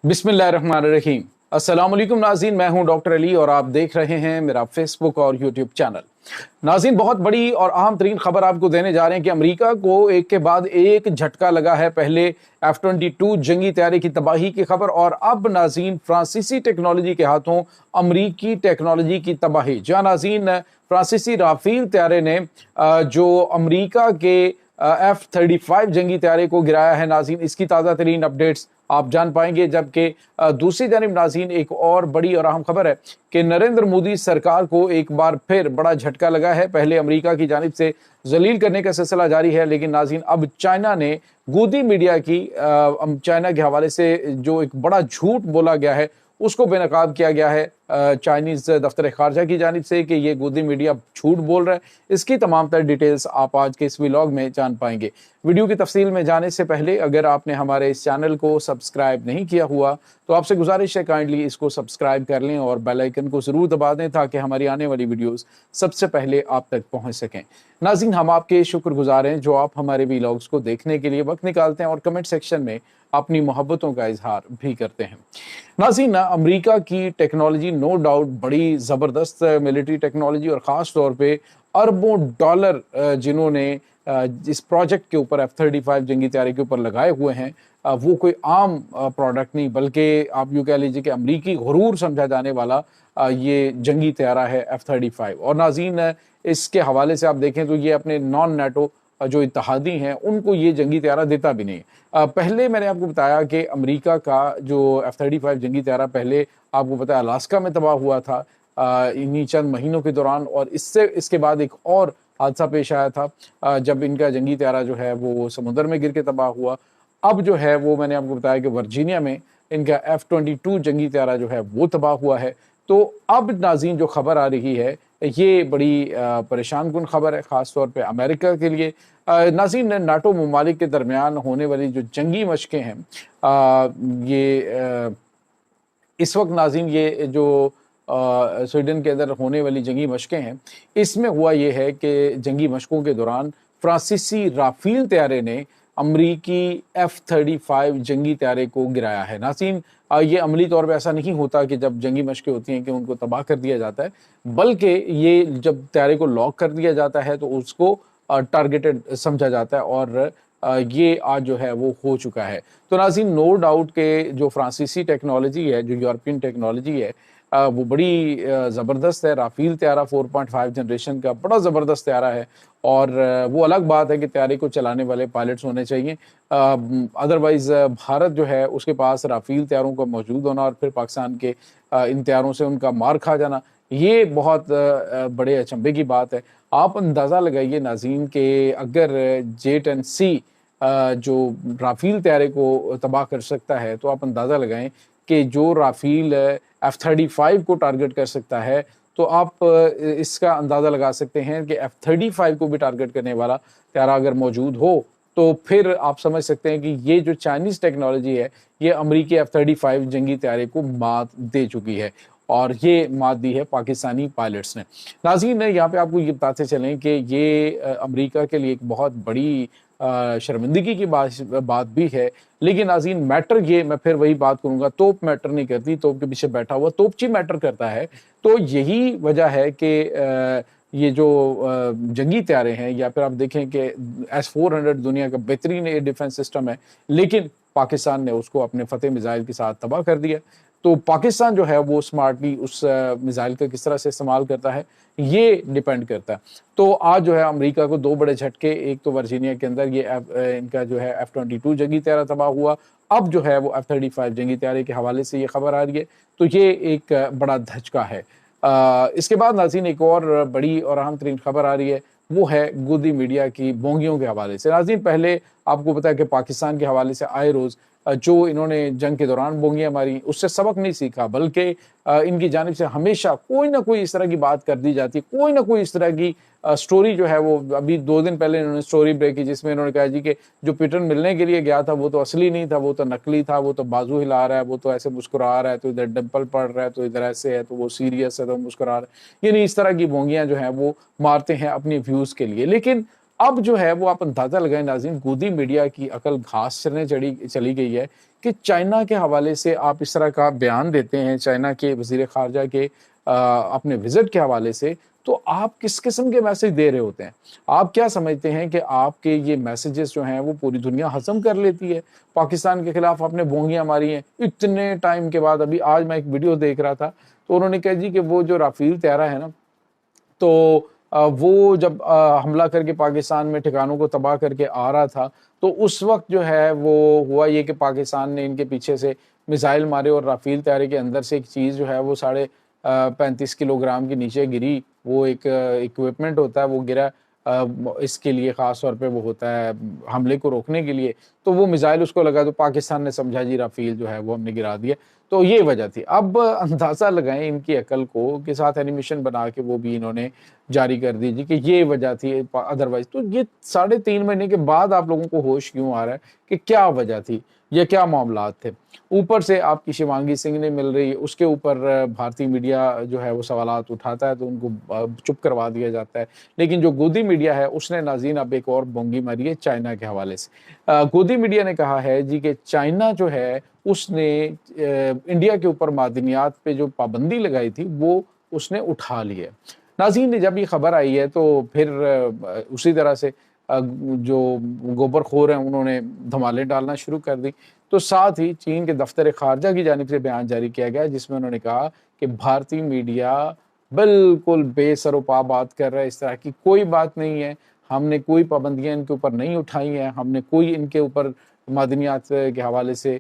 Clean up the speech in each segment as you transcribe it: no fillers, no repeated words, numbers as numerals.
बिस्मिल्लाहिर्रहमानिर्रहीम। अस्सलाम वालेकुम नाज़रीन, मैं हूं डॉक्टर अली और आप देख रहे हैं मेरा फेसबुक और यूट्यूब चैनल। नाज़रीन, बहुत बड़ी और अहम तरीन खबर आपको देने जा रहे हैं कि अमेरिका को एक के बाद एक झटका लगा है। पहले F-22 जंगी तैयारी की तबाही की खबर और अब नाज़रीन फ्रांसीसी टेक्नोलॉजी के हाथों अमरीकी टेक्नोलॉजी की तबाही। जहां नाज़रीन फ्रांसीसी राफेल तैयारे ने जो अमरीका के F-35 जंगी तैयारे को गिराया है नाज़रीन, इसकी ताज़ा तरीन अपडेट्स आप जान पाएंगे। जबकि दूसरी जानिब नाज़रीन एक और बड़ी और अहम खबर है कि नरेंद्र मोदी सरकार को एक बार फिर बड़ा झटका लगा है। पहले अमेरिका की जानिब से जलील करने का सिलसिला जारी है, लेकिन नाज़रीन अब चाइना ने गोदी मीडिया की चाइना के हवाले से जो एक बड़ा झूठ बोला गया है उसको बेनकाब किया गया है चाइनीज दफ्तर खारजा की जानिब से कि ये गोदी मीडिया झूठ बोल रहा है। इसकी तमाम तर डिटेल्स आप आज के इस व्लॉग में जान पाएंगे। वीडियो की तफसील में जाने से पहले अगर आपने हमारे इस चैनल को सब्सक्राइब नहीं किया हुआ तो आपसे गुजारिश है काइंडली इसको सब्सक्राइब कर लें और बेल आइकन को ज़रूर दबा दें ताकि हमारी आने वाली वीडियोस सबसे पहले आप तक पहुंच सकें। नाज़रीन, हम आपके शुक्रगुजार हैं जो आप हमारे व्लॉग्स को देखने के लिए वक्त निकालते हैं और कमेंट सेक्शन में अपनी मोहब्बतों का इजहार भी करते हैं। नाज़रीन, अमेरिका की टेक्नोलॉजी नो डाउट बड़ी ज़बरदस्त मिलिट्री टेक्नोलॉजी और ख़ास तौर पे अरबों डॉलर जिन्होंने इस प्रोजेक्ट के ऊपर F-35 जंगी तैयारी के ऊपर लगाए हुए हैं, वो कोई आम प्रोडक्ट नहीं बल्कि आप यूँ कह लीजिए कि अमरीकी गुरूर समझा जाने वाला ये जंगी तैयारा है F-35। और नाज़रीन, इसके हवाले से आप देखें तो ये अपने नॉन नेटो जो इत्तहादी हैं उनको ये जंगी तैयारा देता भी नहीं। पहले मैंने आपको बताया कि अमेरिका का जो F-35 जंगी तैयारा पहले आपको पता है अलास्का में तबाह हुआ था इन्हीं चंद महीनों के दौरान, और इसके बाद एक और हादसा पेश आया था जब इनका जंगी तैयारा जो है वो समुद्र में गिर के तबाह हुआ। अब जो है वो मैंने आपको बताया कि वर्जीनिया में इनका F-22 जंगी तैयारा जो है वो तबाह हुआ है। तो अब नाज़रीन जो खबर आ रही है ये बड़ी परेशान कुन खबर है ख़ास तौर पे अमेरिका के लिए। नाज़रीन, नाटो ममालिक के दरमियान होने वाली जो जंगी मशक़ें हैं ये इस वक्त नाज़रीन ये जो स्वीडन के अंदर होने वाली जंगी मशक़ें हैं, इसमें हुआ ये है कि जंगी मशक़ों के दौरान फ्रांसीसी राफेल तैयारे ने अमरीकी F-35 जंगी तैयारे को गिराया है। नाज़रीन, ये अमली तौर पे ऐसा नहीं होता कि जब जंगी मशक़ें होती हैं कि उनको तबाह कर दिया जाता है, बल्कि ये जब तैयारे को लॉक कर दिया जाता है तो उसको टारगेटेड समझा जाता है और ये आज जो है वो हो चुका है। तो नाज़रीन, नो डाउट के जो फ्रांसीसी टेक्नोलॉजी है, जो यूरोपियन टेक्नोलॉजी है, वो बड़ी ज़बरदस्त है। राफेल तैयारा 4.5 जनरेशन का बड़ा ज़बरदस्त तैयारा है और वो अलग बात है कि तैयारे को चलाने वाले पायलट्स होने चाहिए। अदरवाइज़ भारत जो है उसके पास राफेल तैयारों का मौजूद होना और फिर पाकिस्तान के इन तैयारों से उनका मार खा जाना, ये बहुत बड़े अचंभे की बात है। आप अंदाज़ा लगाइए नाज़रीन कि अगर J-10C जो राफेल तैयारे को तबाह कर सकता है, तो आप अंदाज़ा लगाएं कि जो राफेल F-35 को टारगेट कर सकता है, तो आप इसका अंदाज़ा लगा सकते हैं कि F-35 को भी टारगेट करने वाला तैयारा अगर मौजूद हो तो फिर आप समझ सकते हैं कि ये जो चाइनीज़ टेक्नोलॉजी है ये अमरीकी F-35 जंगी तैयारे को मात दे चुकी है और ये मात दी है पाकिस्तानी पायलट्स ने। नाज़रीन, यहाँ पे आपको ये बताते चलें कि ये अमेरिका के लिए एक बहुत बड़ी शर्मिंदगी की बात भी है। लेकिन नाज़रीन, मैटर ये, मैं फिर वही बात करूँगा, तोप मैटर नहीं करती, तोप के पीछे बैठा हुआ तोपची मैटर करता है। तो यही वजह है कि ये जो जंगी तैयारे हैं या फिर आप देखें कि S-400 दुनिया का बेहतरीन एयर डिफेंस सिस्टम है, लेकिन पाकिस्तान ने उसको अपने फतेह मिसाइल के साथ तबाह कर दिया। तो पाकिस्तान जो है वो स्मार्टली उस मिसाइल का किस तरह से इस्तेमाल करता है ये डिपेंड करता है। तो आज जो है अमेरिका को दो बड़े झटके, एक तो वर्जीनिया के अंदर ये इनका जो है F-22 जंगी तैयारा तबाह हुआ, अब जो है वो F-35 जंगी तैयारे के हवाले से ये खबर आ रही है, तो ये एक बड़ा धचका है। इसके बाद नाज़रीन एक और बड़ी और अहम तरीन खबर आ रही है, वो है गोदी मीडिया की बोंगियों के हवाले से। नाज़रीन, पहले आपको पता है कि पाकिस्तान के हवाले से आए रोज़ जो इन्होंने जंग के दौरान बोंगियाँ मारी उससे सबक नहीं सीखा, बल्कि इनकी जानिब से हमेशा कोई ना कोई इस तरह की बात कर दी जाती है, कोई ना कोई इस तरह की स्टोरी जो है वो अभी 2 दिन पहले इन्होंने स्टोरी ब्रेक की जिसमें इन्होंने कहा जी कि जो पीटर मिलने के लिए गया था वो तो असली नहीं था, वो तो नकली था, वो तो बाजू हिला रहा है, वो तो ऐसे मुस्कुरा रहा है, तो इधर डिम्पल पड़ रहा है, तो इधर ऐसे है, तो वो सीरियस है तो मुस्कुरा रहा है। यानी इस तरह की बोंगियाँ जो हैं वो मारते हैं अपनी व्यूज़ के लिए। लेकिन اب جو ہے وہ آپ اندازہ لگائیں ناظرین، گودی میڈیا کی عقل گھاس چرنے چلی گئی ہے کہ چائنا کے حوالے سے آپ اس طرح کا بیان دیتے ہیں، چائنا کے وزیر خارجہ کے اپنے وزٹ کے حوالے سے، تو آپ کس قسم کے میسج دے رہے ہوتے ہیں؟ آپ کیا سمجھتے ہیں کہ آپ کے یہ میسیجز جو ہیں وہ پوری دنیا ہضم کر لیتی ہے؟ پاکستان کے خلاف آپ نے بونگیاں ماری ہیں اتنے ٹائم کے بعد. ابھی آج میں ایک ویڈیو دیکھ رہا تھا تو انہوں نے کہا جی کہ وہ جو رافیل طیارہ ہے نا، تو وہ جب حملہ کر کے پاکستان میں ٹھکانوں کو تباہ کر کے آ رہا تھا تو اس وقت جو ہے وہ ہوا یہ کہ پاکستان نے ان کے پیچھے سے میزائل مارے اور رافیل طیارے کے اندر سے ایک چیز جو ہے وہ 35 کلو گرام کے نیچے گری. وہ ایک اکوپمنٹ ہوتا ہے، وہ گرا اس کے لیے خاص طور پہ وہ ہوتا ہے حملے کو روکنے کے لیے. تو وہ میزائل اس کو لگا تو پاکستان نے سمجھا جی رافیل جو ہے وہ ہم نے گرا دیا. تو یہ وجہ تھی. اب اندازہ لگائیں ان کی عقل کو کے ساتھ اینیمیشن بنا کے وہ بھی انہوں نے جاری کر دی جی کہ یہ وجہ تھی ادروائز. تو یہ 3.5 مہینے کے بعد آپ لوگوں کو ہوش کیوں آ رہا ہے کہ کیا وجہ تھی یا کیا معاملات تھے؟ اوپر سے آپ کی شیوانگی سنگھ نے مل رہی، اس کے اوپر بھارتی میڈیا جو ہے وہ سوالات اٹھاتا ہے تو ان کو چپ کروا دیا جاتا ہے. لیکن جو گودی میڈیا ہے اس نے ناظرین اب ایک اور بونگی ماری ہے چائنا کے حوالے سے. گودی میڈیا نے کہا ہے جی کہ چائنا جو ہے اس نے انڈیا کے اوپر معدنیات پہ جو پابندی لگائی تھی وہ اس نے اٹھا لی ہے. ناظرین جب یہ خبر آئی ہے تو پھر اسی طرح سے جو گوبر خور ہیں انہوں نے دھمالے ڈالنا شروع کر دی. تو ساتھ ہی چین کے دفتر خارجہ کی جانب سے بیان جاری کیا گیا جس میں انہوں نے کہا کہ بھارتی میڈیا بالکل بے سر و پا بات کر رہا ہے، اس طرح کی کوئی بات نہیں ہے، ہم نے کوئی پابندیاں ان کے اوپر نہیں اٹھائی ہیں، ہم نے کوئی ان کے اوپر معدنیات کے حوالے سے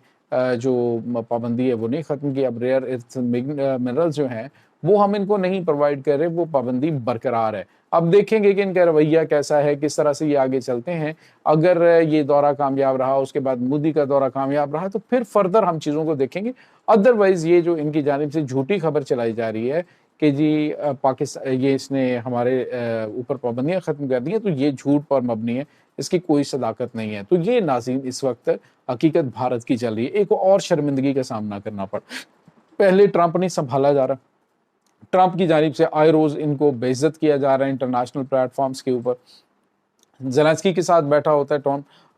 جو پابندی ہے وہ نہیں ختم کی. اب ریئر ارتھ منرل جو ہیں وہ ہم ان کو نہیں پرووائڈ کر رہے، وہ پابندی برقرار ہے. اب دیکھیں گے کہ ان کا رویہ کیسا ہے، کس طرح سے یہ آگے چلتے ہیں. اگر یہ دورہ کامیاب رہا، اس کے بعد مودی کا دورہ کامیاب رہا تو پھر فردر ہم چیزوں کو دیکھیں گے. ادروائز یہ جو ان کی جانب سے جھوٹی خبر چلائی جا رہی ہے کہ جی پاکستان یہ اس نے ہمارے اوپر پابندیاں ختم کر دی ہیں، تو یہ جھوٹ پر مبنی ہے، اس کی کوئی صداقت نہیں ہے. تو یہ ناظرین اس وقت حقیقت بھارت کی چل رہی ہے. ایک اور شرمندگی کا سامنا کرنا پڑا. پہلے ٹرمپ نہیں سنبھالا جا رہا، ٹرمپ کی جانب سے آئے روز ان کو بے عزت کیا جا رہا ہے انٹرنیشنل پلیٹ فارمز کے اوپر. زیلنسکی کے ساتھ بیٹھا ہوتا ہے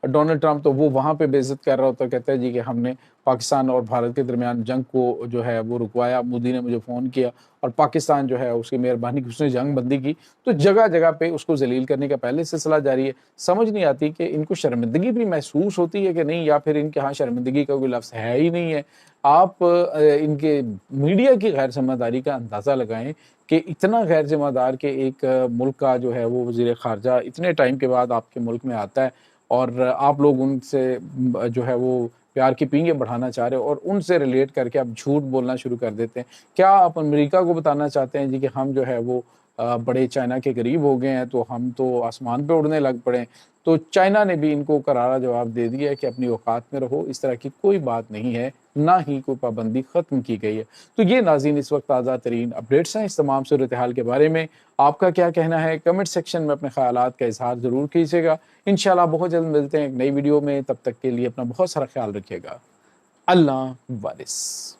ڈونلڈ ٹرمپ تو وہ وہاں پہ بے عزت کر رہا ہوتا ہے، کہتا ہے جی کہ ہم نے پاکستان اور بھارت کے درمیان جنگ کو جو ہے وہ رکوایا، مودی نے مجھے فون کیا اور پاکستان جو ہے اس کی مہربانی کی اس نے جنگ بندی کی. تو جگہ جگہ پہ اس کو ذلیل کرنے کا پہلے سلسلہ جاری ہے. سمجھ نہیں آتی کہ ان کو شرمندگی بھی محسوس ہوتی ہے کہ نہیں، یا پھر ان کے ہاں شرمندگی کا کوئی لفظ ہے ہی نہیں ہے. آپ ان کے میڈیا کی غیر ذمہ داری کا اندازہ لگائیں کہ اتنا غیر ذمہ دار کہ ایک ملک کا جو ہے وہ وزیر خارجہ اتنے ٹائم کے بعد آپ کے ملک میں آتا ہے اور آپ لوگ ان سے جو ہے وہ پیار کی پینگیں بڑھانا چاہ رہے ہو اور ان سے ریلیٹ کر کے آپ جھوٹ بولنا شروع کر دیتے ہیں. کیا آپ امریکہ کو بتانا چاہتے ہیں جی کہ ہم جو ہے وہ بڑے چائنا کے قریب ہو گئے ہیں تو ہم تو آسمان پہ اڑنے لگ پڑے ہیں؟ تو چائنا نے بھی ان کو کرارا جواب دے دیا ہے کہ اپنی اوقات میں رہو، اس طرح کی کوئی بات نہیں ہے، نہ ہی کوئی پابندی ختم کی گئی ہے. تو یہ ناظرین اس وقت تازہ ترین اپڈیٹس ہیں اس تمام صورتحال کے بارے میں. آپ کا کیا کہنا ہے؟ کمنٹ سیکشن میں اپنے خیالات کا اظہار ضرور کیجیے گا. انشاءاللہ بہت جلد ملتے ہیں ایک نئی ویڈیو میں، تب تک کے لیے اپنا بہت سارا خیال رکھیے گا. اللہ وارث.